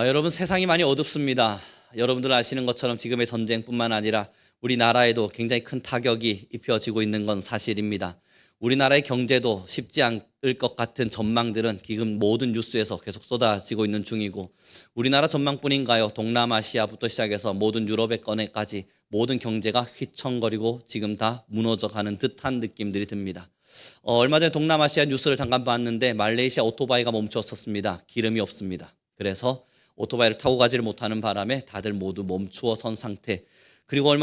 여러분, 세상이 많이 어둡습니다. 여러분들 아시는 것처럼 지금의 전쟁뿐만 아니라 우리나라에도 굉장히 큰 타격이 입혀지고 있는 건 사실입니다. 우리나라의 경제도 쉽지 않을 것 같은 전망들은 지금 모든 뉴스에서 계속 쏟아지고 있는 중이고, 우리나라 전망뿐인가요? 동남아시아부터 시작해서 모든 유럽의 건에까지 모든 경제가 휘청거리고 지금 다 무너져가는 듯한 느낌들이 듭니다. 얼마 전에 동남아시아 뉴스를 잠깐 봤는데 말레이시아 오토바이가 멈췄었습니다. 기름이 없습니다. 그래서 오토바이를 타고 가지를 못하는 바람에 다들 모두 멈추어 선 상태. 그리고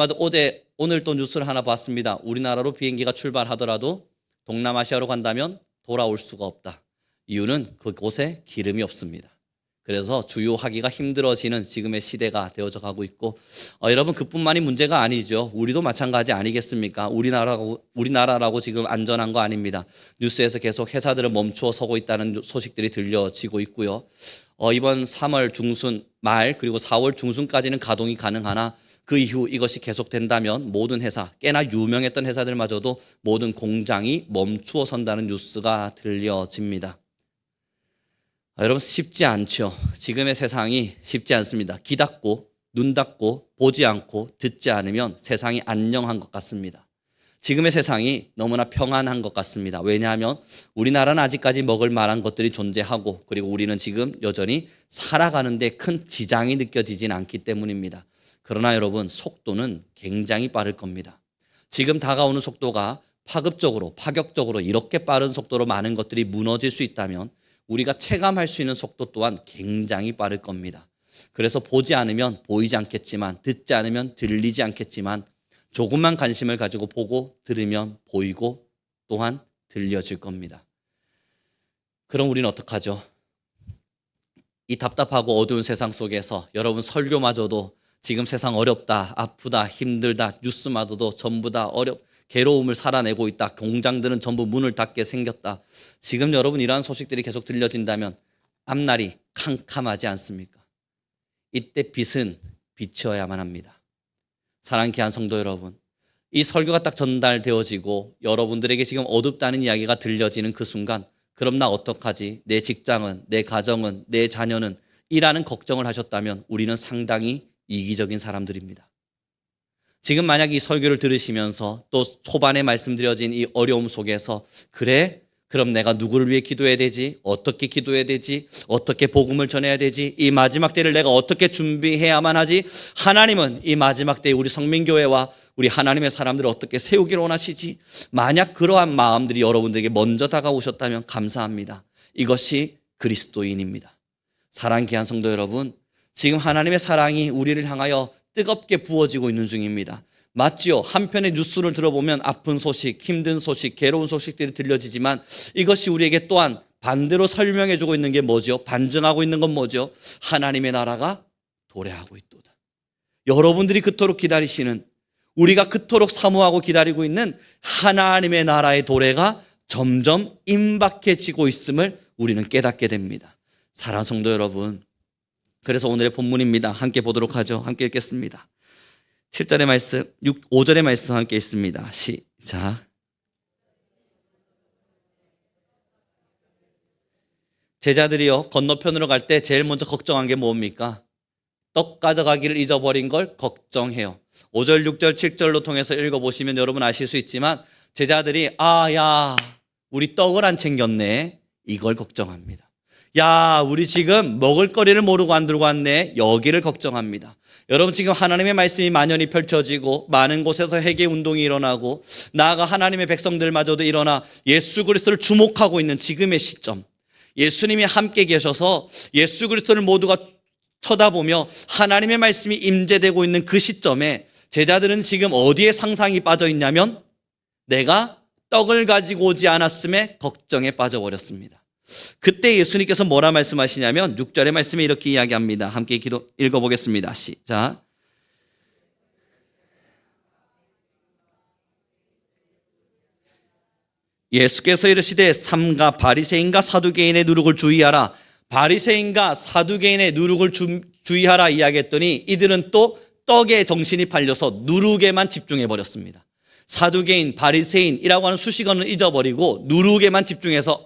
오늘 또 뉴스를 하나 봤습니다. 우리나라로 비행기가 출발하더라도 동남아시아로 간다면 돌아올 수가 없다. 이유는 그곳에 기름이 없습니다. 그래서 주유하기가 힘들어지는 지금의 시대가 되어져 가고 있고, 여러분, 그뿐만이 문제가 아니죠. 우리도 마찬가지 아니겠습니까? 우리나라라고 지금 안전한 거 아닙니다. 뉴스에서 계속 회사들은 멈추어 서고 있다는 소식들이 들려지고 있고요. 이번 3월 중순 말 그리고 4월 중순까지는 가동이 가능하나 그 이후 이것이 계속된다면 모든 회사, 꽤나 유명했던 회사들마저도 모든 공장이 멈추어 선다는 뉴스가 들려집니다. 여러분, 쉽지 않죠. 지금의 세상이 쉽지 않습니다. 귀 닫고 눈 닫고 보지 않고 듣지 않으면 세상이 안녕한 것 같습니다. 지금의 세상이 너무나 평안한 것 같습니다. 왜냐하면 우리나라는 아직까지 먹을 만한 것들이 존재하고, 그리고 우리는 지금 여전히 살아가는 데 큰 지장이 느껴지진 않기 때문입니다. 그러나 여러분, 속도는 굉장히 빠를 겁니다. 지금 다가오는 속도가 파격적으로 이렇게 빠른 속도로 많은 것들이 무너질 수 있다면 우리가 체감할 수 있는 속도 또한 굉장히 빠를 겁니다. 그래서 보지 않으면 보이지 않겠지만, 듣지 않으면 들리지 않겠지만, 조금만 관심을 가지고 보고 들으면 보이고 또한 들려질 겁니다. 그럼 우리는 어떡하죠? 이 답답하고 어두운 세상 속에서 여러분, 설교마저도 지금 세상 어렵다, 아프다, 힘들다, 뉴스마저도 전부 다 괴로움을 살아내고 있다, 공장들은 전부 문을 닫게 생겼다. 지금 여러분, 이러한 소식들이 계속 들려진다면 앞날이 캄캄하지 않습니까? 이때 빛은 비춰야만 합니다. 사랑하는 귀한 성도 여러분, 이 설교가 딱 전달되어지고 여러분들에게 지금 어둡다는 이야기가 들려지는 그 순간, 그럼 나 어떡하지? 내 직장은, 내 가정은, 내 자녀는, 이라는 걱정을 하셨다면 우리는 상당히 이기적인 사람들입니다. 지금 만약 이 설교를 들으시면서 또 초반에 말씀드려진 이 어려움 속에서, 그래? 그럼 내가 누구를 위해 기도해야 되지? 어떻게 기도해야 되지? 어떻게 복음을 전해야 되지? 이 마지막 때를 내가 어떻게 준비해야만 하지? 하나님은 이 마지막 때에 우리 성민교회와 우리 하나님의 사람들을 어떻게 세우기를 원하시지? 만약 그러한 마음들이 여러분들에게 먼저 다가오셨다면 감사합니다. 이것이 그리스도인입니다. 사랑하는 귀한 성도 여러분, 지금 하나님의 사랑이 우리를 향하여 뜨겁게 부어지고 있는 중입니다. 맞지요? 한편의 뉴스를 들어보면 아픈 소식, 힘든 소식, 괴로운 소식들이 들려지지만 이것이 우리에게 또한 반대로 설명해주고 있는 게 뭐죠? 반증하고 있는 건 뭐죠? 하나님의 나라가 도래하고 있도다. 여러분들이 그토록 기다리시는, 우리가 그토록 사모하고 기다리고 있는 하나님의 나라의 도래가 점점 임박해지고 있음을 우리는 깨닫게 됩니다. 사랑하는 성도 여러분, 그래서 오늘의 본문입니다. 함께 보도록 하죠. 함께 읽겠습니다. 7절의 말씀, 5절의 말씀 함께 있습니다. 시작. 제자들이요, 건너편으로 갈 때 제일 먼저 걱정한 게 뭡니까? 떡 가져가기를 잊어버린 걸 걱정해요. 5절, 6절, 7절로 통해서 읽어보시면 여러분 아실 수 있지만, 제자들이 우리 떡을 안 챙겼네, 이걸 걱정합니다. 야, 우리 지금 먹을 거리를 모르고 안 들고 왔네, 여기를 걱정합니다. 여러분, 지금 하나님의 말씀이 만연히 펼쳐지고 많은 곳에서 회개 운동이 일어나고 나아가 하나님의 백성들마저도 일어나 예수 그리스도를 주목하고 있는 지금의 시점, 예수님이 함께 계셔서 예수 그리스도를 모두가 쳐다보며 하나님의 말씀이 임재되고 있는 그 시점에 제자들은 지금 어디에 상상이 빠져 있냐면, 내가 떡을 가지고 오지 않았음에 걱정에 빠져버렸습니다. 그때 예수님께서 뭐라 말씀하시냐면 6절의 말씀에 이렇게 이야기합니다. 함께 읽어보겠습니다. 시작. 예수께서 이르시되 삼가 바리새인과 사두개인의 누룩을 주의하라. 바리새인과 사두개인의 누룩을 주의하라 이야기했더니 이들은 또 떡에 정신이 팔려서 누룩에만 집중해 버렸습니다. 사두개인, 바리새인이라고 하는 수식어는 잊어버리고 누룩에만 집중해서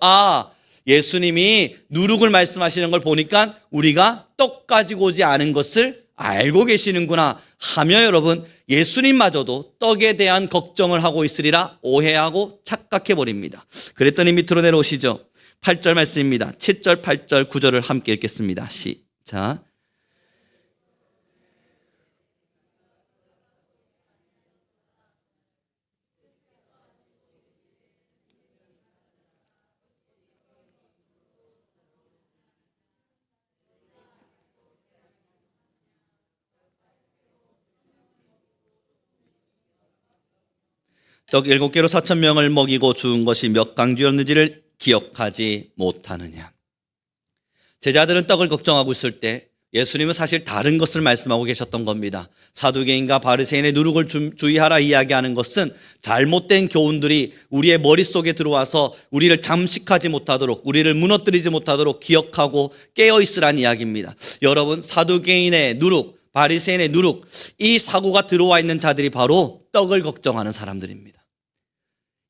예수님이 누룩을 말씀하시는 걸 보니까 우리가 떡 가지고 오지 않은 것을 알고 계시는구나 하며 여러분 예수님마저도 떡에 대한 걱정을 하고 있으리라 오해하고 착각해 버립니다. 그랬더니 밑으로 내려오시죠. 8절 말씀입니다. 7절, 8절, 9절을 함께 읽겠습니다. 시작. 떡 7개로 4,000명을 먹이고 죽은 것이 몇 강주였는지를 기억하지 못하느냐. 제자들은 떡을 걱정하고 있을 때 예수님은 사실 다른 것을 말씀하고 계셨던 겁니다. 사두개인과 바리새인의 누룩을 주의하라 이야기하는 것은 잘못된 교훈들이 우리의 머릿속에 들어와서 우리를 잠식하지 못하도록, 우리를 무너뜨리지 못하도록 기억하고 깨어있으란 이야기입니다. 여러분, 사두개인의 누룩, 바리새인의 누룩, 이 사고가 들어와 있는 자들이 바로 떡을 걱정하는 사람들입니다.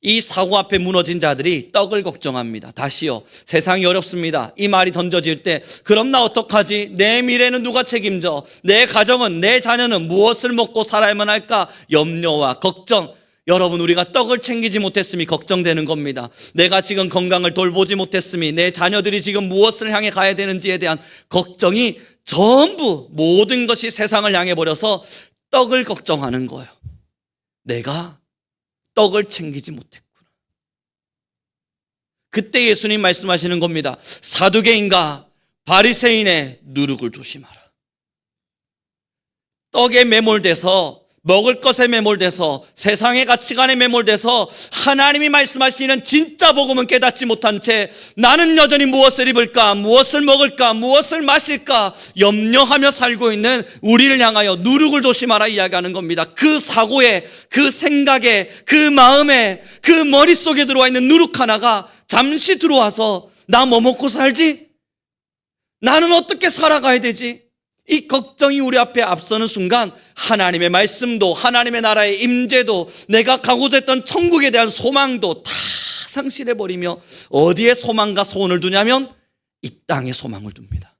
이 사고 앞에 무너진 자들이 떡을 걱정합니다. 다시요, 세상이 어렵습니다. 이 말이 던져질 때 그럼 나 어떡하지? 내 미래는 누가 책임져? 내 가정은, 내 자녀는 무엇을 먹고 살아야만 할까? 염려와 걱정. 여러분, 우리가 떡을 챙기지 못했음이 걱정되는 겁니다. 내가 지금 건강을 돌보지 못했음이, 내 자녀들이 지금 무엇을 향해 가야 되는지에 대한 걱정이 전부 모든 것이 세상을 향해 버려서 떡을 걱정하는 거예요. 내가 떡을 챙기지 못했구나. 그때 예수님 말씀하시는 겁니다. 사두개인과 바리새인의 누룩을 조심하라. 떡에 매몰돼서, 먹을 것에 매몰돼서, 세상의 가치관에 매몰돼서 하나님이 말씀하시는 진짜 복음은 깨닫지 못한 채 나는 여전히 무엇을 입을까, 무엇을 먹을까, 무엇을 마실까 염려하며 살고 있는 우리를 향하여 누룩을 조심하라 이야기하는 겁니다. 그 사고에, 그 생각에, 그 마음에, 그 머릿속에 들어와 있는 누룩 하나가 잠시 들어와서 나 뭐 먹고 살지? 나는 어떻게 살아가야 되지? 이 걱정이 우리 앞에 앞서는 순간 하나님의 말씀도, 하나님의 나라의 임재도, 내가 가고자 했던 천국에 대한 소망도 다 상실해버리며 어디에 소망과 소원을 두냐면 이 땅에 소망을 둡니다.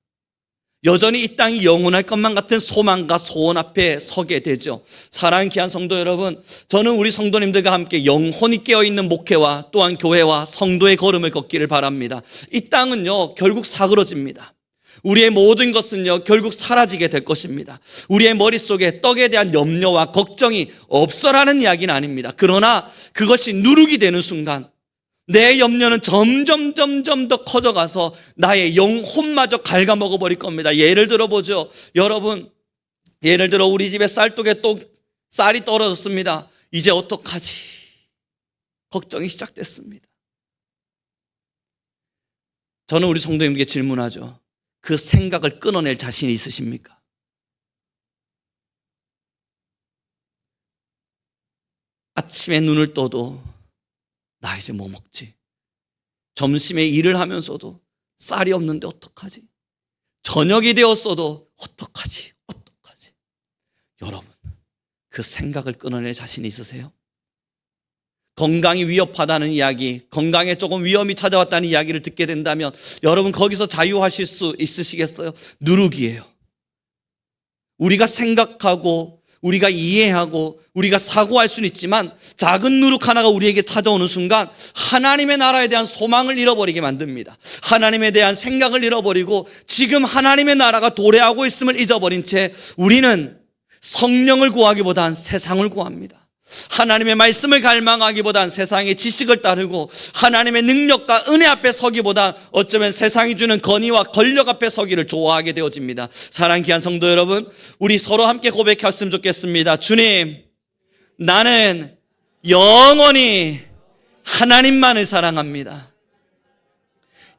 여전히 이 땅이 영원할 것만 같은 소망과 소원 앞에 서게 되죠. 사랑하는 귀한 성도 여러분, 저는 우리 성도님들과 함께 영혼이 깨어있는 목회와 또한 교회와 성도의 걸음을 걷기를 바랍니다. 이 땅은요 결국 사그러집니다. 우리의 모든 것은요 결국 사라지게 될 것입니다. 우리의 머릿속에 떡에 대한 염려와 걱정이 없어라는 이야기는 아닙니다. 그러나 그것이 누룩이 되는 순간 내 염려는 점점 더 커져가서 나의 영혼마저 갉아먹어 버릴 겁니다. 예를 들어 보죠. 여러분, 예를 들어 우리 집에 쌀독에 또 쌀이 떨어졌습니다. 이제 어떡하지? 걱정이 시작됐습니다. 저는 우리 성도님께 질문하죠. 그 생각을 끊어낼 자신이 있으십니까? 아침에 눈을 떠도 나 이제 뭐 먹지? 점심에 일을 하면서도 쌀이 없는데 어떡하지? 저녁이 되었어도 어떡하지? 여러분, 그 생각을 끊어낼 자신이 있으세요? 건강이 위협하다는 이야기, 건강에 조금 위험이 찾아왔다는 이야기를 듣게 된다면 여러분 거기서 자유하실 수 있으시겠어요? 누룩이에요. 우리가 생각하고 우리가 이해하고 우리가 사고할 수는 있지만 작은 누룩 하나가 우리에게 찾아오는 순간 하나님의 나라에 대한 소망을 잃어버리게 만듭니다. 하나님에 대한 생각을 잃어버리고 지금 하나님의 나라가 도래하고 있음을 잊어버린 채 우리는 성령을 구하기보단 세상을 구합니다. 하나님의 말씀을 갈망하기보단 세상의 지식을 따르고 하나님의 능력과 은혜 앞에 서기보다 어쩌면 세상이 주는 건의와 권력 앞에 서기를 좋아하게 되어집니다. 사랑하는 귀한 성도 여러분, 우리 서로 함께 고백했으면 좋겠습니다. 주님, 나는 영원히 하나님만을 사랑합니다.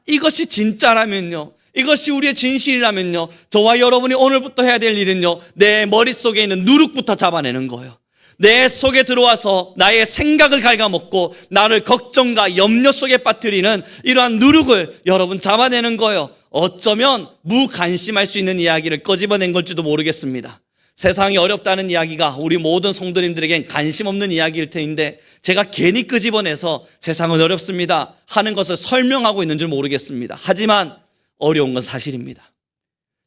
이것이 진짜라면요, 이것이 우리의 진실이라면요, 저와 여러분이 오늘부터 해야 될 일은요, 내 머릿속에 있는 누룩부터 잡아내는 거예요. 내 속에 들어와서 나의 생각을 갉아먹고 나를 걱정과 염려 속에 빠뜨리는 이러한 누룩을 여러분 잡아내는 거예요. 어쩌면 무관심할 수 있는 이야기를 꺼집어낸 걸지도 모르겠습니다. 세상이 어렵다는 이야기가 우리 모든 성도님들에겐 관심 없는 이야기일 텐데 제가 괜히 끄집어내서 세상은 어렵습니다 하는 것을 설명하고 있는 줄 모르겠습니다. 하지만 어려운 건 사실입니다.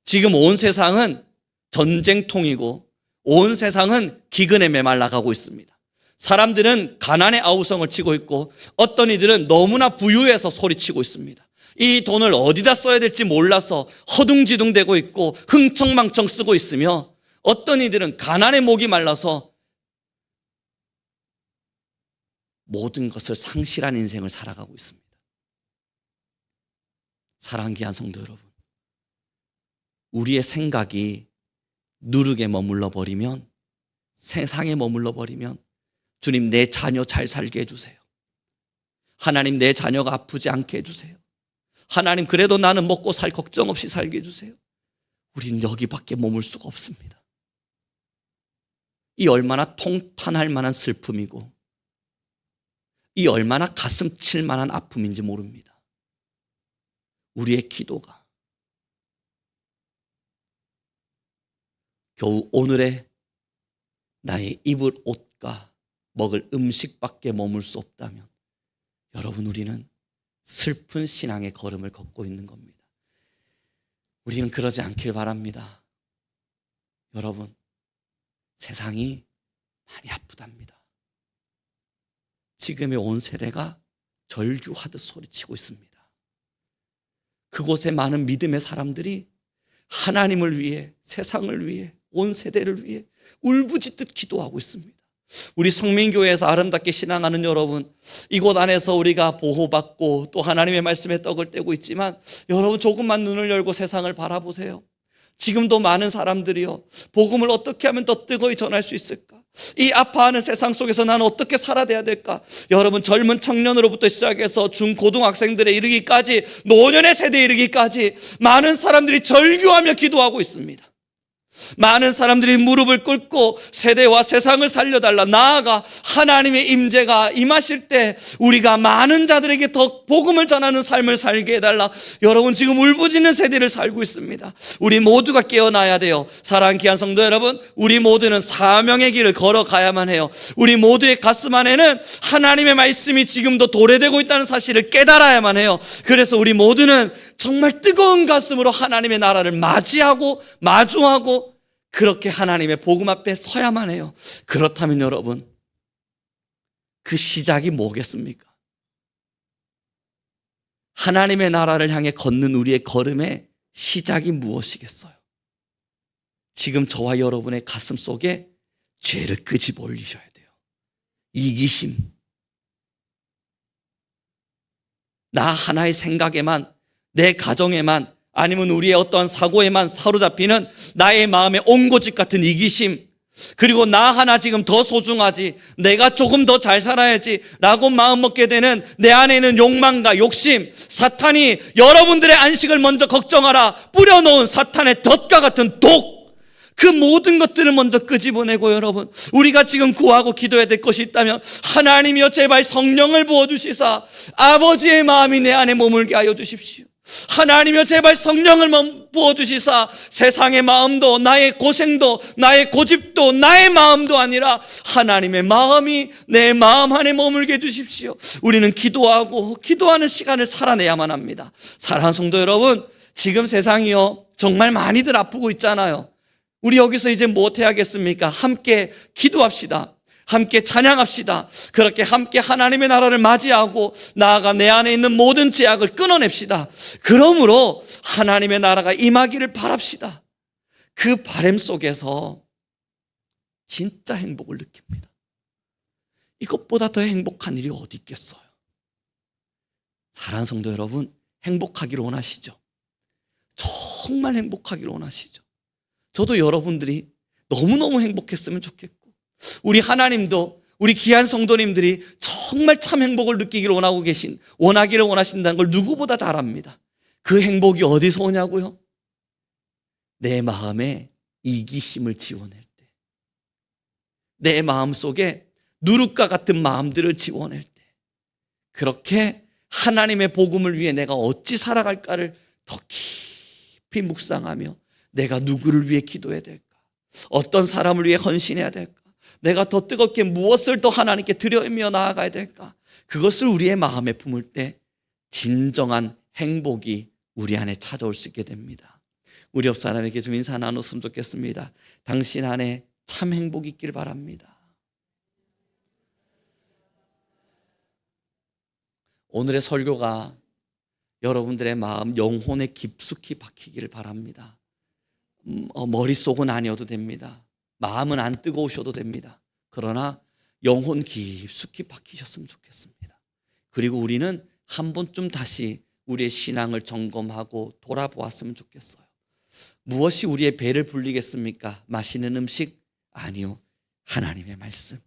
지금 온 세상은 전쟁통이고 온 세상은 기근에 메말라가고 있습니다. 사람들은 가난의 아우성을 치고 있고 어떤 이들은 너무나 부유해서 소리치고 있습니다. 이 돈을 어디다 써야 될지 몰라서 허둥지둥대고 있고 흥청망청 쓰고 있으며 어떤 이들은 가난의 목이 말라서 모든 것을 상실한 인생을 살아가고 있습니다. 사랑하는 귀한 성도 여러분, 우리의 생각이 누룩에 머물러 버리면, 세상에 머물러 버리면 주님 내 자녀 잘 살게 해주세요. 하나님 내 자녀가 아프지 않게 해주세요. 하나님 그래도 나는 먹고 살 걱정 없이 살게 해주세요. 우린 여기밖에 머물 수가 없습니다. 이 얼마나 통탄할 만한 슬픔이고 이 얼마나 가슴 칠 만한 아픔인지 모릅니다. 우리의 기도가 겨우 오늘의 나의 입을 옷과 먹을 음식밖에 머물 수 없다면 여러분 우리는 슬픈 신앙의 걸음을 걷고 있는 겁니다. 우리는 그러지 않길 바랍니다. 여러분 세상이 많이 아프답니다. 지금의 온 세대가 절규하듯 소리치고 있습니다. 그곳에 많은 믿음의 사람들이 하나님을 위해, 세상을 위해, 온 세대를 위해 울부짖듯 기도하고 있습니다. 우리 성민교회에서 아름답게 신앙하는 여러분, 이곳 안에서 우리가 보호받고 또 하나님의 말씀에 떡을 떼고 있지만 여러분 조금만 눈을 열고 세상을 바라보세요. 지금도 많은 사람들이요, 복음을 어떻게 하면 더 뜨거이 전할 수 있을까? 이 아파하는 세상 속에서 나는 어떻게 살아야 될까? 여러분 젊은 청년으로부터 시작해서 중고등학생들에 이르기까지 노년의 세대에 이르기까지 많은 사람들이 절규하며 기도하고 있습니다. 많은 사람들이 무릎을 꿇고 세대와 세상을 살려달라, 나아가 하나님의 임재가 임하실 때 우리가 많은 자들에게 더 복음을 전하는 삶을 살게 해달라. 여러분 지금 울부짖는 세대를 살고 있습니다. 우리 모두가 깨어나야 돼요. 사랑하는 귀한 성도 여러분, 우리 모두는 사명의 길을 걸어가야만 해요. 우리 모두의 가슴 안에는 하나님의 말씀이 지금도 도래되고 있다는 사실을 깨달아야만 해요. 그래서 우리 모두는 정말 뜨거운 가슴으로 하나님의 나라를 맞이하고 마주하고 그렇게 하나님의 복음 앞에 서야만 해요. 그렇다면 여러분 그 시작이 뭐겠습니까? 하나님의 나라를 향해 걷는 우리의 걸음의 시작이 무엇이겠어요? 지금 저와 여러분의 가슴 속에 죄를 끄집어 올리셔야 돼요. 이기심, 나 하나의 생각에만, 내 가정에만, 아니면 우리의 어떠한 사고에만 사로잡히는 나의 마음의 옹고집 같은 이기심, 그리고 나 하나 지금 더 소중하지, 내가 조금 더 잘 살아야지 라고 마음먹게 되는 내 안에 있는 욕망과 욕심, 사탄이 여러분들의 안식을 먼저 걱정하라 뿌려놓은 사탄의 덫과 같은 독, 그 모든 것들을 먼저 끄집어내고 여러분 우리가 지금 구하고 기도해야 될 것이 있다면 하나님이여 제발 성령을 부어주시사 아버지의 마음이 내 안에 머물게 하여 주십시오. 하나님이여 제발 성령을 부어주시사 세상의 마음도 나의 고생도 나의 고집도 나의 마음도 아니라 하나님의 마음이 내 마음 안에 머물게 해주십시오. 우리는 기도하고 기도하는 시간을 살아내야만 합니다. 사랑하는 성도 여러분, 지금 세상이요 정말 많이들 아프고 있잖아요. 우리 여기서 이제 무엇 해야겠습니까? 함께 기도합시다. 함께 찬양합시다. 그렇게 함께 하나님의 나라를 맞이하고 나아가 내 안에 있는 모든 죄악을 끊어냅시다. 그러므로 하나님의 나라가 임하기를 바랍시다. 그 바람 속에서 진짜 행복을 느낍니다. 이것보다 더 행복한 일이 어디 있겠어요? 사랑하는 성도 여러분, 행복하기를 원하시죠? 정말 행복하기를 원하시죠? 저도 여러분들이 너무너무 행복했으면 좋겠고 우리 하나님도 우리 귀한 성도님들이 정말 참 행복을 느끼기를 원하기를 원하신다는 걸 누구보다 잘 압니다. 그 행복이 어디서 오냐고요? 내 마음에 이기심을 지워낼 때, 내 마음속에 누룩과 같은 마음들을 지워낼 때, 그렇게 하나님의 복음을 위해 내가 어찌 살아갈까를 더 깊이 묵상하며 내가 누구를 위해 기도해야 될까? 어떤 사람을 위해 헌신해야 될까? 내가 더 뜨겁게 무엇을 더 하나님께 드리며 나아가야 될까? 그것을 우리의 마음에 품을 때 진정한 행복이 우리 안에 찾아올 수 있게 됩니다. 우리 옆 사람에게 좀 인사 나눴으면 좋겠습니다. 당신 안에 참 행복 있길 바랍니다. 오늘의 설교가 여러분들의 마음, 영혼에 깊숙이 박히기를 바랍니다. 머릿속은 아니어도 됩니다. 마음은 안 뜨거우셔도 됩니다. 그러나 영혼 깊숙이 박히셨으면 좋겠습니다. 그리고 우리는 한 번쯤 다시 우리의 신앙을 점검하고 돌아보았으면 좋겠어요. 무엇이 우리의 배를 불리겠습니까? 맛있는 음식? 아니요. 하나님의 말씀.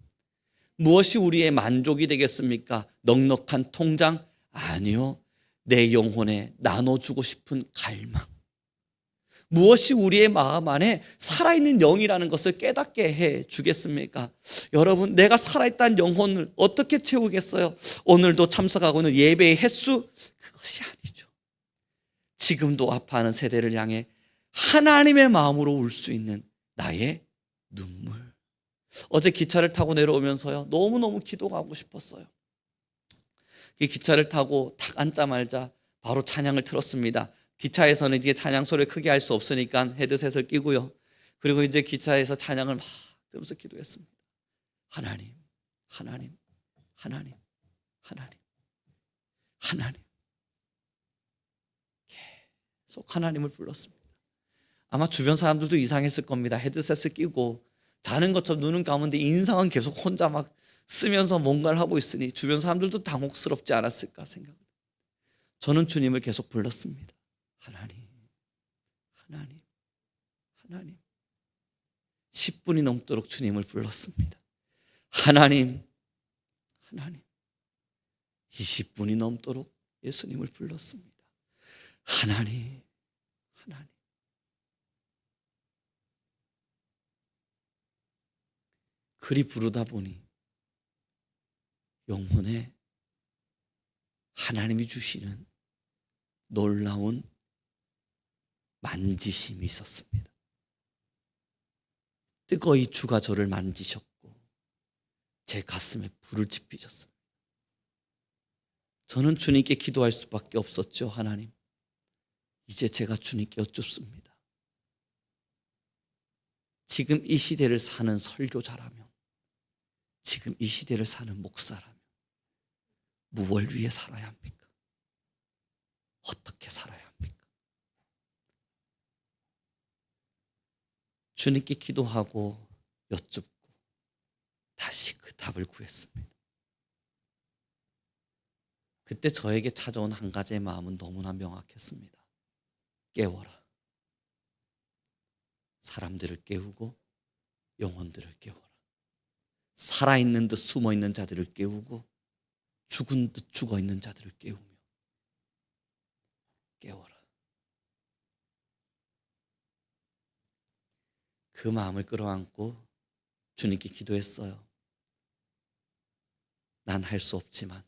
무엇이 우리의 만족이 되겠습니까? 넉넉한 통장? 아니요. 내 영혼에 나눠주고 싶은 갈망. 무엇이 우리의 마음 안에 살아있는 영이라는 것을 깨닫게 해 주겠습니까? 여러분, 내가 살아있다는 영혼을 어떻게 채우겠어요? 오늘도 참석하고 있는 예배의 횟수? 그것이 아니죠. 지금도 아파하는 세대를 향해 하나님의 마음으로 울 수 있는 나의 눈물. 어제 기차를 타고 내려오면서요, 너무너무 기도가 하고 싶었어요. 이 기차를 타고 탁 앉자마자 바로 찬양을 틀었습니다. 기차에서는 이제 찬양 소리를 크게 할 수 없으니까 헤드셋을 끼고요. 그리고 이제 기차에서 찬양을 막 들으면서 기도했습니다. 하나님, 하나님, 하나님, 하나님, 하나님. 계속 하나님을 불렀습니다. 아마 주변 사람들도 이상했을 겁니다. 헤드셋을 끼고 자는 것처럼 눈은 감은데 인상은 계속 혼자 막 쓰면서 뭔가를 하고 있으니 주변 사람들도 당혹스럽지 않았을까 생각합니다. 저는 주님을 계속 불렀습니다. 하나님, 하나님, 하나님. 10분이 넘도록 주님을 불렀습니다. 하나님, 하나님. 20분이 넘도록 예수님을 불렀습니다. 하나님, 하나님. 그리 부르다 보니 영혼에 하나님이 주시는 놀라운 만지심이 있었습니다. 뜨거이 주가 저를 만지셨고 제 가슴에 불을 지피셨습니다. 저는 주님께 기도할 수밖에 없었죠. 하나님, 이제 제가 주님께 여쭙습니다. 지금 이 시대를 사는 설교자라면, 지금 이 시대를 사는 목사라면 무엇을 위해 살아야 합니까? 어떻게 살아야 합니까? 주님께 기도하고 여쭙고 다시 그 답을 구했습니다. 그때 저에게 찾아온 한 가지의 마음은 너무나 명확했습니다. 깨워라. 사람들을 깨우고 영혼들을 깨워라. 살아있는 듯 숨어있는 자들을 깨우고 죽은 듯 죽어있는 자들을 깨우며 깨워라. 그 마음을 끌어안고 주님께 기도했어요. 난 할 수 없지만,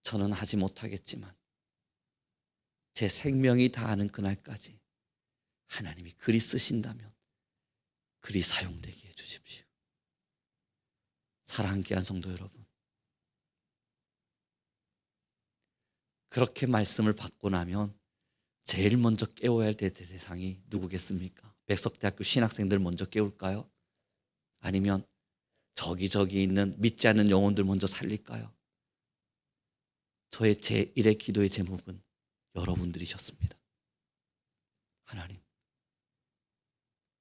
저는 하지 못하겠지만 제 생명이 다하는 그날까지 하나님이 그리 쓰신다면 그리 사용되게 해주십시오. 사랑하는 귀한 성도 여러분, 그렇게 말씀을 받고 나면 제일 먼저 깨워야 될 대상이 누구겠습니까? 백석대학교 신학생들 먼저 깨울까요? 아니면 저기 있는 믿지 않는 영혼들 먼저 살릴까요? 저의 제1의 기도의 제목은 여러분들이셨습니다. 하나님,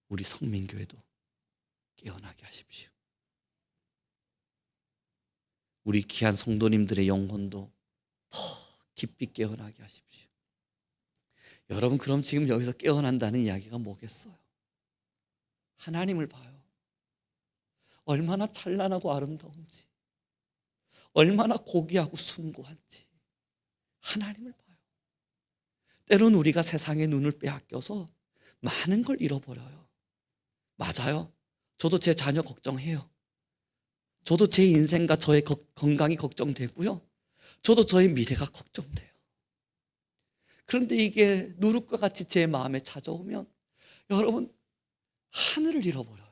우리 성민교회도 깨어나게 하십시오. 우리 귀한 성도님들의 영혼도 더 깊이 깨어나게 하십시오. 여러분, 그럼 지금 여기서 깨어난다는 이야기가 뭐겠어요? 하나님을 봐요. 얼마나 찬란하고 아름다운지, 얼마나 고귀하고 숭고한지 하나님을 봐요. 때로는 우리가 세상의 눈을 빼앗겨서 많은 걸 잃어버려요. 맞아요. 저도 제 자녀 걱정해요. 저도 제 인생과 저의 건강이 걱정되고요. 저도 저의 미래가 걱정돼요. 그런데 이게 누룩과 같이 제 마음에 찾아오면 여러분, 하늘을 잃어버려요.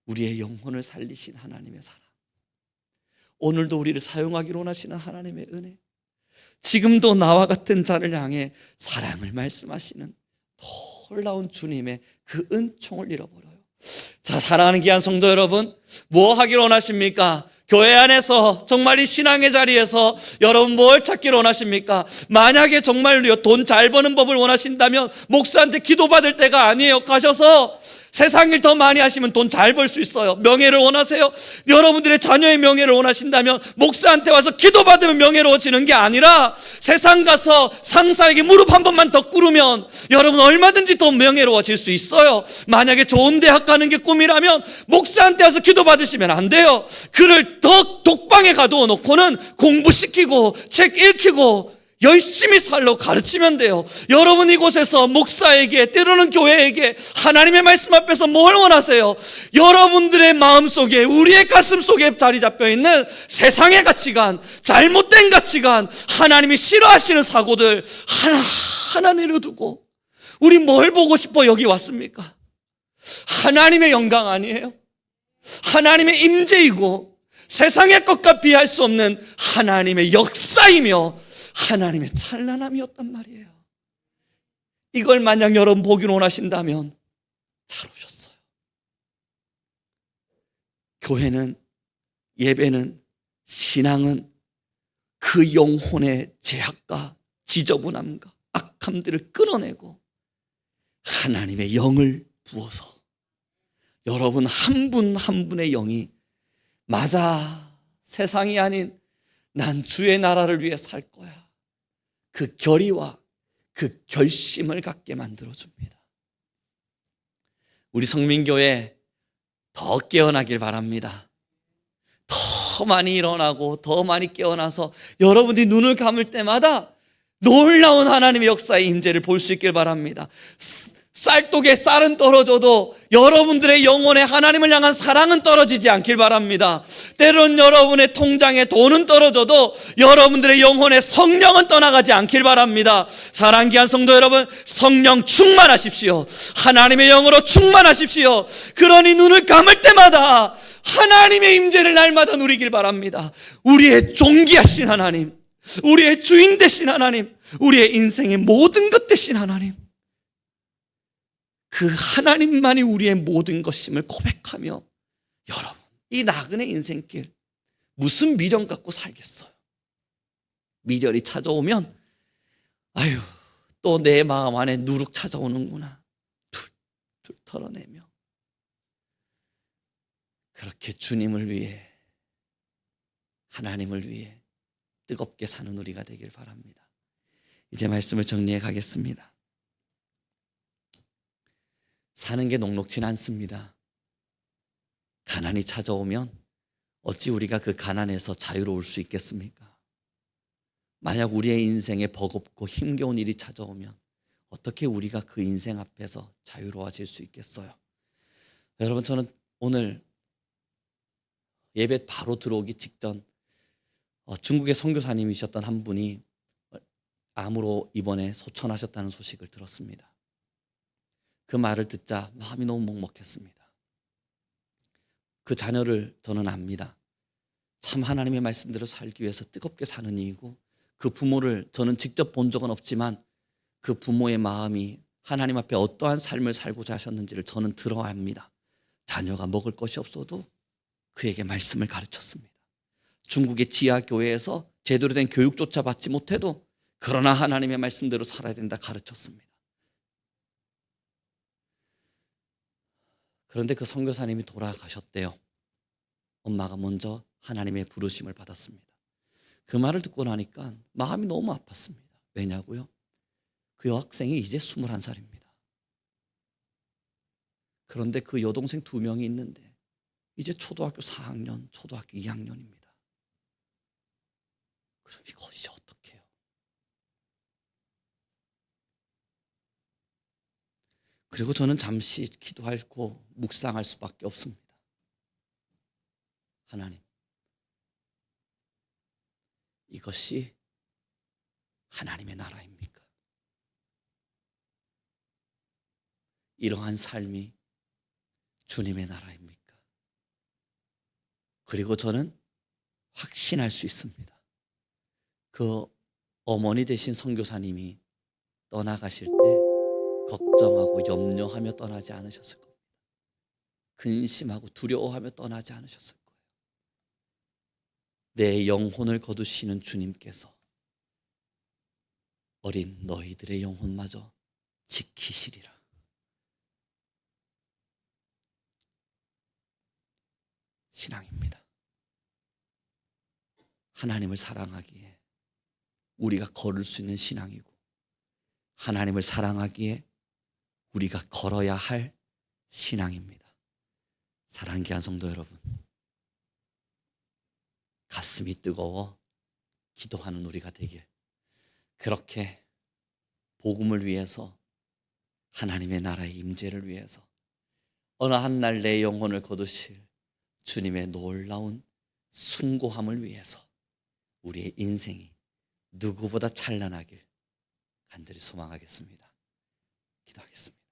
우리의 영혼을 살리신 하나님의 사랑, 오늘도 우리를 사용하기로 원하시는 하나님의 은혜, 지금도 나와 같은 자를 향해 사랑을 말씀하시는 놀라운 주님의 그 은총을 잃어버려요. 자, 사랑하는 귀한 성도 여러분, 뭐 하길 원하십니까? 교회 안에서 정말 이 신앙의 자리에서 여러분 뭘 찾기를 원하십니까? 만약에 정말로 돈 잘 버는 법을 원하신다면 목사한테 기도받을 때가 아니에요. 가셔서 세상 일 더 많이 하시면 돈 잘 벌 수 있어요. 명예를 원하세요? 여러분들의 자녀의 명예를 원하신다면 목사한테 와서 기도받으면 명예로워지는 게 아니라 세상 가서 상사에게 무릎 한 번만 더 꿇으면 여러분 얼마든지 더 명예로워질 수 있어요. 만약에 좋은 대학 가는 게 꿈이라면 목사한테 와서 기도받으시면 안 돼요. 그를 더 독방에 가두어 놓고는 공부시키고 책 읽히고 열심히 살려고 가르치면 돼요. 여러분 이곳에서 목사에게, 때로는 교회에게 하나님의 말씀 앞에서 뭘 원하세요? 여러분들의 마음속에, 우리의 가슴 속에 자리 잡혀 있는 세상의 가치관, 잘못된 가치관, 하나님이 싫어하시는 사고들 하나하나 내려두고 우리 뭘 보고 싶어 여기 왔습니까? 하나님의 영광 아니에요? 하나님의 임재이고 세상의 것과 비할 수 없는 하나님의 역사이며 하나님의 찬란함이었단 말이에요. 이걸 만약 여러분 보기를 원하신다면 잘 오셨어요. 교회는, 예배는, 신앙은 그 영혼의 제약과 지저분함과 악함들을 끊어내고 하나님의 영을 부어서 여러분 한 분 한 분의 영이 맞아, 세상이 아닌 난 주의 나라를 위해 살 거야, 그 결의와 그 결심을 갖게 만들어줍니다. 우리 성민교회 더 깨어나길 바랍니다. 더 많이 일어나고 더 많이 깨어나서 여러분들이 눈을 감을 때마다 놀라운 하나님의 역사의 임재를 볼 수 있길 바랍니다. 쌀독에 쌀은 떨어져도 여러분들의 영혼에 하나님을 향한 사랑은 떨어지지 않길 바랍니다. 때론 여러분의 통장에 돈은 떨어져도 여러분들의 영혼에 성령은 떠나가지 않길 바랍니다. 사랑 귀한 성도 여러분, 성령 충만하십시오. 하나님의 영으로 충만하십시오. 그러니 눈을 감을 때마다 하나님의 임재를 날마다 누리길 바랍니다. 우리의 존귀하신 하나님, 우리의 주인 되신 하나님, 우리의 인생의 모든 것 되신 하나님, 그 하나님만이 우리의 모든 것임을 고백하며 여러분 이 나그네 인생길 무슨 미련 갖고 살겠어요? 미련이 찾아오면 아유 또 내 마음 안에 누룩 찾아오는구나 툴툴 털어내며 그렇게 주님을 위해, 하나님을 위해 뜨겁게 사는 우리가 되길 바랍니다. 이제 말씀을 정리해 가겠습니다. 사는 게 녹록진 않습니다. 가난이 찾아오면 어찌 우리가 그 가난에서 자유로울 수 있겠습니까? 만약 우리의 인생에 버겁고 힘겨운 일이 찾아오면 어떻게 우리가 그 인생 앞에서 자유로워질 수 있겠어요? 여러분, 저는 오늘 예배 바로 들어오기 직전 중국의 선교사님이셨던 한 분이 암으로 이번에 소천하셨다는 소식을 들었습니다. 그 말을 듣자 마음이 너무 먹먹했습니다. 그 자녀를 저는 압니다. 참 하나님의 말씀대로 살기 위해서 뜨겁게 사는 이이고, 그 부모를 저는 직접 본 적은 없지만 그 부모의 마음이 하나님 앞에 어떠한 삶을 살고자 하셨는지를 저는 들어 압니다. 자녀가 먹을 것이 없어도 그에게 말씀을 가르쳤습니다. 중국의 지하교회에서 제대로 된 교육조차 받지 못해도 그러나 하나님의 말씀대로 살아야 된다 가르쳤습니다. 그런데 그 선교사님이 돌아가셨대요. 엄마가 먼저 하나님의 부르심을 받았습니다. 그 말을 듣고 나니까 마음이 너무 아팠습니다. 왜냐고요? 그 여학생이 이제 21살입니다. 그런데 그 여동생 2명이 있는데 이제 초등학교 4학년, 초등학교 2학년입니다. 그럼 이거 이제 어떻게 해요? 그리고 저는 잠시 기도하고 묵상할 수밖에 없습니다. 하나님, 이것이 하나님의 나라입니까? 이러한 삶이 주님의 나라입니까? 그리고 저는 확신할 수 있습니다. 그 어머니 되신 선교사님이 떠나가실 때 걱정하고 염려하며 떠나지 않으셨을 겁니다. 근심하고 두려워하며 떠나지 않으셨을 거예요. 내 영혼을 거두시는 주님께서 어린 너희들의 영혼마저 지키시리라. 신앙입니다. 하나님을 사랑하기에 우리가 걸을 수 있는 신앙이고, 하나님을 사랑하기에 우리가 걸어야 할 신앙입니다. 사랑하는 귀한 성도 여러분, 가슴이 뜨거워 기도하는 우리가 되길, 그렇게 복음을 위해서, 하나님의 나라의 임재를 위해서 어느 한 날 내 영혼을 거두실 주님의 놀라운 숭고함을 위해서 우리의 인생이 누구보다 찬란하길 간절히 소망하겠습니다. 기도하겠습니다.